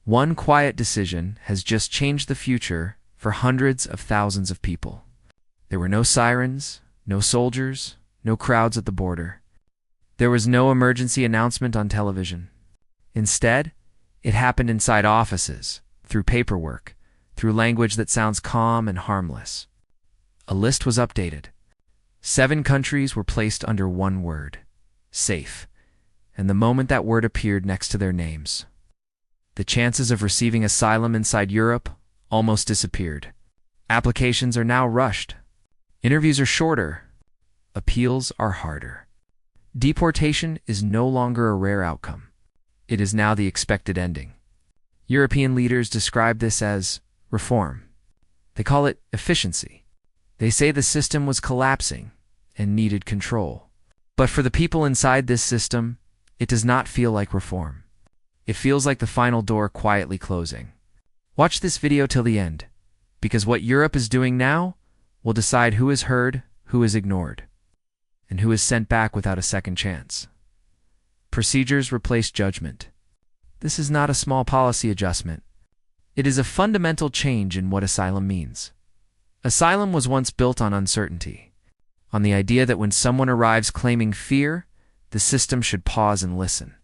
One quiet decision has just changed the future for hundreds of thousands of people. There were no sirens, no soldiers, no crowds at the border. There was no emergency announcement on television. Instead, it happened inside offices, through paperwork, through language that sounds calm and harmless. A list was updated. 7 countries were placed under one word: safe. And the moment that word appeared next to their names, the chances of receiving asylum inside Europe almost disappeared. Applications are now rushed. Interviews are shorter. Appeals are harder. Deportation is no longer a rare outcome. It is now the expected ending. European leaders describe this as reform. They call it efficiency. They say the system was collapsing and needed control. But for the people inside this system, it does not feel like reform. It feels like the final door quietly closing. Watch this video till the end, because what Europe is doing now will decide who is heard, who is ignored, and who is sent back without a second chance. Procedures replace judgment. This is not a small policy adjustment. It is a fundamental change in what asylum means. Asylum was once built on uncertainty, on the idea that when someone arrives claiming fear, the system should pause and listen.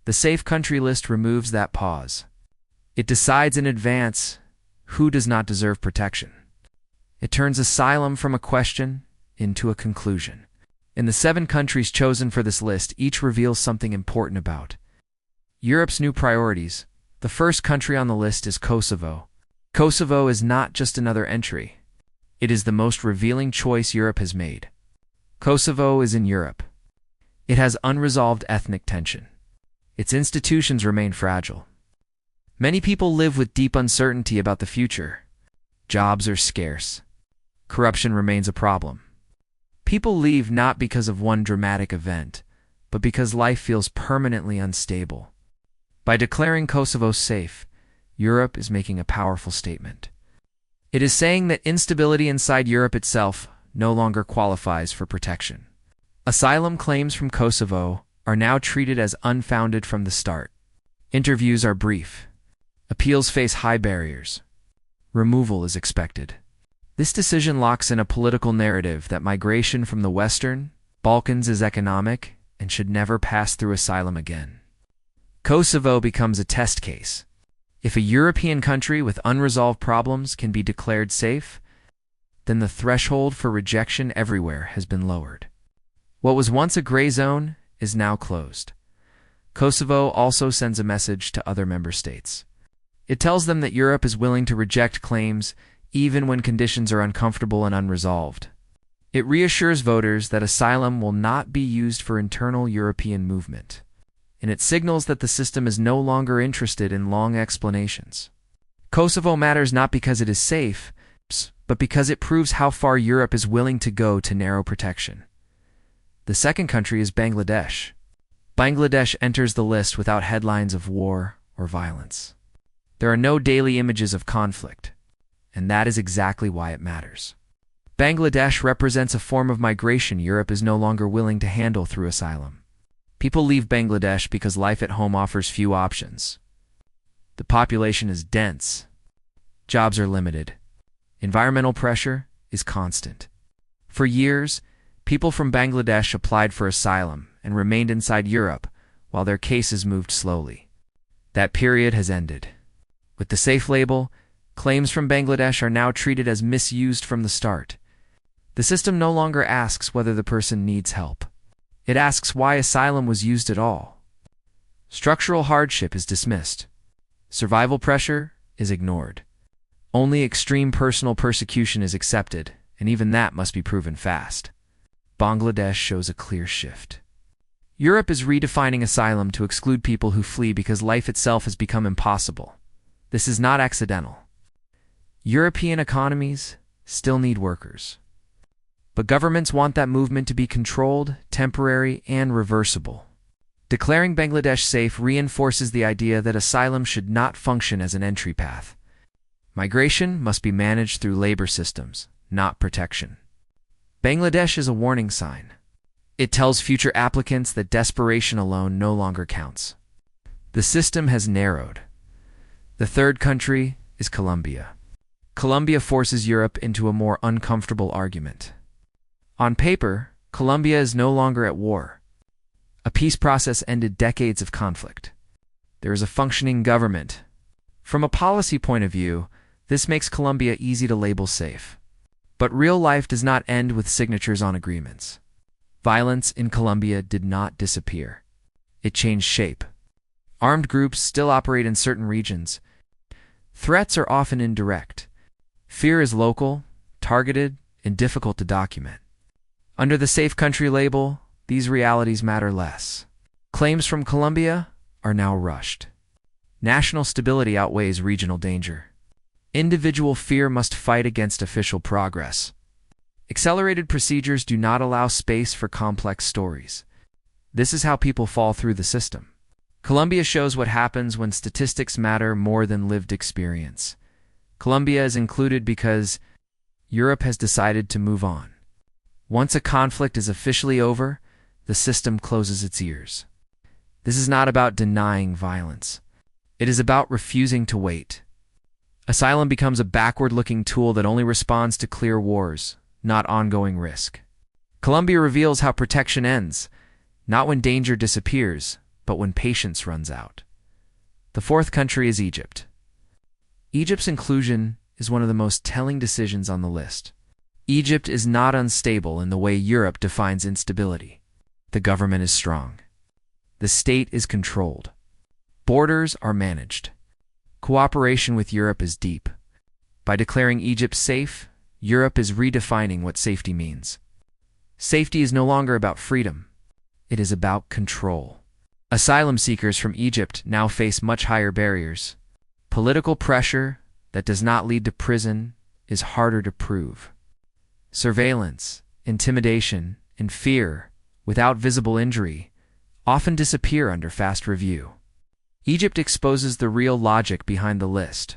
The safe country list removes that pause. It decides in advance who does not deserve protection. It turns asylum from a question into a conclusion. In the 7 countries chosen for this list, each reveals something important about Europe's new priorities. The first country on the list is Kosovo. Kosovo is not just another entry. It is the most revealing choice Europe has made. Kosovo is in Europe. It has unresolved ethnic tension. Its institutions remain fragile. Many people live with deep uncertainty about the future. Jobs are scarce. Corruption remains a problem. People leave not because of one dramatic event, but because life feels permanently unstable. By declaring Kosovo safe, Europe is making a powerful statement. It is saying that instability inside Europe itself no longer qualifies for protection. Asylum claims from Kosovo are now treated as unfounded from the start. Interviews are brief. Appeals face high barriers. Removal is expected. This decision locks in a political narrative that migration from the Western Balkans is economic and should never pass through asylum again. Kosovo becomes a test case. If a European country with unresolved problems can be declared safe, then the threshold for rejection everywhere has been lowered. What was once a gray zone is now closed. Kosovo also sends a message to other member states. It tells them that Europe is willing to reject claims even when conditions are uncomfortable and unresolved. It reassures voters that asylum will not be used for internal European movement, and it signals that the system is no longer interested in long explanations. Kosovo matters not because it is safe, but because it proves how far Europe is willing to go to narrow protection. The second country is Bangladesh. Bangladesh enters the list without headlines of war or violence. There are no daily images of conflict, and that is exactly why it matters. Bangladesh represents a form of migration Europe is no longer willing to handle through asylum. People leave Bangladesh because life at home offers few options. The population is dense. Jobs are limited. Environmental pressure is constant. For years, people from Bangladesh applied for asylum and remained inside Europe while their cases moved slowly. That period has ended. With the safe label, claims from Bangladesh are now treated as misused from the start. The system no longer asks whether the person needs help. It asks why asylum was used at all. Structural hardship is dismissed. Survival pressure is ignored. Only extreme personal persecution is accepted, and even that must be proven fast. Bangladesh shows a clear shift. Europe is redefining asylum to exclude people who flee because life itself has become impossible. This is not accidental. European economies still need workers. But governments want that movement to be controlled, temporary, and reversible. Declaring Bangladesh safe reinforces the idea that asylum should not function as an entry path. Migration must be managed through labor systems, not protection. Bangladesh is a warning sign. It tells future applicants that desperation alone no longer counts. The system has narrowed. The third country is Colombia. Colombia forces Europe into a more uncomfortable argument. On paper, Colombia is no longer at war. A peace process ended decades of conflict. There is a functioning government. From a policy point of view, this makes Colombia easy to label safe. But real life does not end with signatures on agreements. Violence in Colombia did not disappear. It changed shape. Armed groups still operate in certain regions. Threats are often indirect. Fear is local, targeted, and difficult to document. Under the safe country label, these realities matter less. Claims from Colombia are now rushed. National stability outweighs regional danger. Individual fear must fight against official progress. Accelerated procedures do not allow space for complex stories. This is how people fall through the system. Colombia shows what happens when statistics matter more than lived experience. Colombia is included because Europe has decided to move on. Once a conflict is officially over, the system closes its ears. This is not about denying violence. It is about refusing to wait. Asylum becomes a backward-looking tool that only responds to clear wars, not ongoing risk. Colombia reveals how protection ends, not when danger disappears, but when patience runs out. The fourth country is Egypt. Egypt's inclusion is one of the most telling decisions on the list. Egypt is not unstable in the way Europe defines instability. The government is strong. The state is controlled. Borders are managed. Cooperation with Europe is deep. By declaring Egypt safe, Europe is redefining what safety means. Safety is no longer about freedom. It is about control. Asylum seekers from Egypt now face much higher barriers. Political pressure that does not lead to prison is harder to prove. Surveillance, intimidation, and fear, without visible injury, often disappear under fast review. Egypt exposes the real logic behind the list.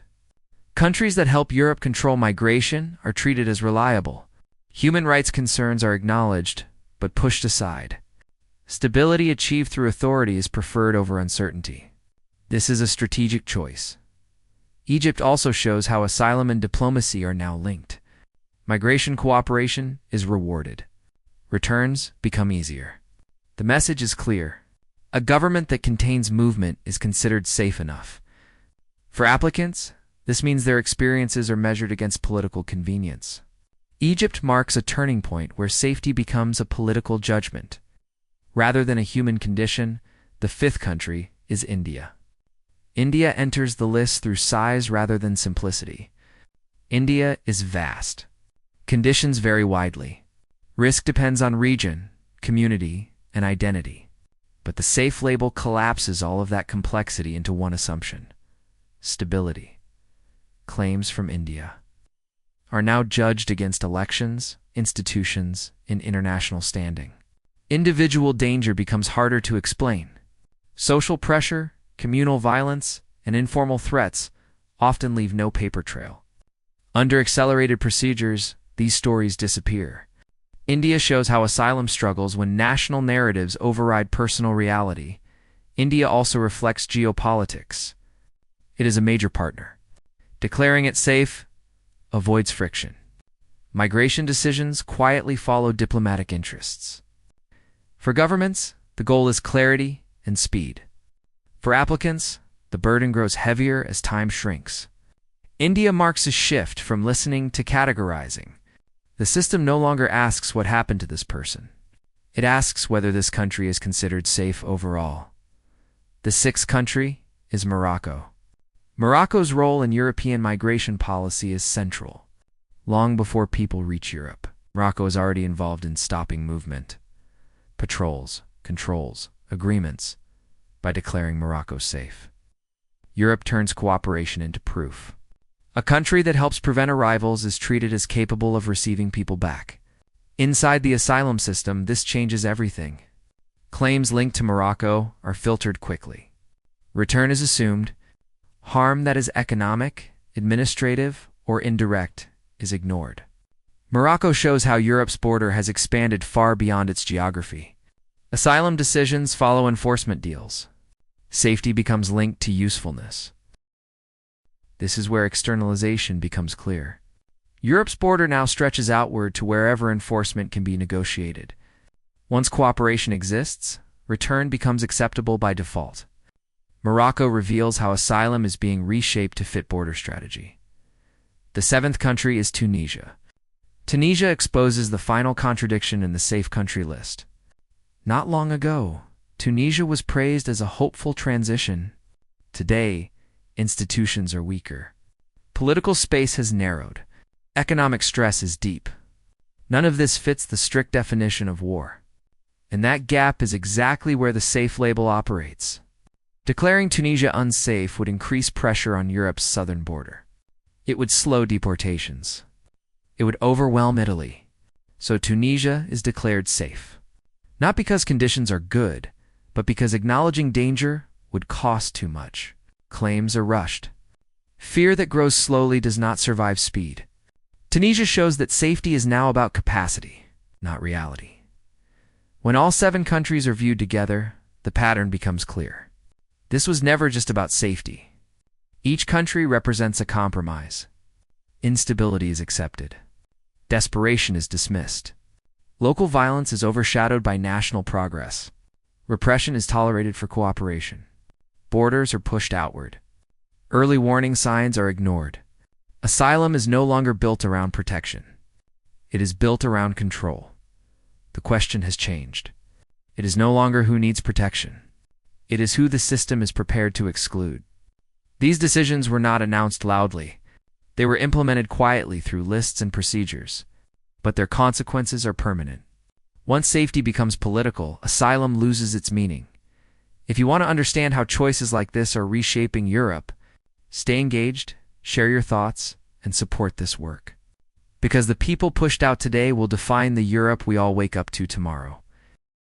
Countries that help Europe control migration are treated as reliable. Human rights concerns are acknowledged, but pushed aside. Stability achieved through authority is preferred over uncertainty. This is a strategic choice. Egypt also shows how asylum and diplomacy are now linked. Migration cooperation is rewarded. Returns become easier. The message is clear. A government that contains movement is considered safe enough. For applicants, this means their experiences are measured against political convenience. Egypt marks a turning point where safety becomes a political judgment. Rather than a human condition, the fifth country is India. India enters the list through size rather than simplicity. India is vast. Conditions vary widely. Risk depends on region, community, and identity. But the safe label collapses all of that complexity into one assumption: stability. Claims from India are now judged against elections, institutions, and international standing. Individual danger becomes harder to explain. Social pressure, communal violence, and informal threats often leave no paper trail. Under accelerated procedures, these stories disappear. India shows how asylum struggles when national narratives override personal reality. India also reflects geopolitics. It is a major partner. Declaring it safe avoids friction. Migration decisions quietly follow diplomatic interests. For governments, the goal is clarity and speed. For applicants, the burden grows heavier as time shrinks. India marks a shift from listening to categorizing. The system no longer asks what happened to this person. It asks whether this country is considered safe overall. The sixth country is Morocco. Morocco's role in European migration policy is central. Long before people reach Europe, Morocco is already involved in stopping movement. Patrols, controls, agreements, by declaring Morocco safe. Europe turns cooperation into proof. A country that helps prevent arrivals is treated as capable of receiving people back. Inside the asylum system, this changes everything. Claims linked to Morocco are filtered quickly. Return is assumed. Harm that is economic, administrative, or indirect is ignored. Morocco shows how Europe's border has expanded far beyond its geography. Asylum decisions follow enforcement deals. Safety becomes linked to usefulness. This is where externalization becomes clear. Europe's border now stretches outward to wherever enforcement can be negotiated. Once cooperation exists, return becomes acceptable by default. Morocco reveals how asylum is being reshaped to fit border strategy. The seventh country is Tunisia. Tunisia exposes the final contradiction in the safe country list. Not long ago, Tunisia was praised as a hopeful transition. Today, institutions are weaker. Political space has narrowed. Economic stress is deep. None of this fits the strict definition of war. And that gap is exactly where the safe label operates. Declaring Tunisia unsafe would increase pressure on Europe's southern border. It would slow deportations. It would overwhelm Italy. So Tunisia is declared safe. Not because conditions are good, but because acknowledging danger would cost too much. Claims are rushed. Fear that grows slowly does not survive speed. Tunisia shows that safety is now about capacity, not reality. When all 7 countries are viewed together, the pattern becomes clear. This was never just about safety. Each country represents a compromise. Instability is accepted. Desperation is dismissed. Local violence is overshadowed by national progress. Repression is tolerated for cooperation. Borders are pushed outward. Early warning signs are ignored. Asylum is no longer built around protection. It is built around control. The question has changed. It is no longer who needs protection. It is who the system is prepared to exclude. These decisions were not announced loudly. They were implemented quietly through lists and procedures. But their consequences are permanent. Once safety becomes political, asylum loses its meaning. If you want to understand how choices like this are reshaping Europe, stay engaged, share your thoughts, and support this work. Because the people pushed out today will define the Europe we all wake up to tomorrow.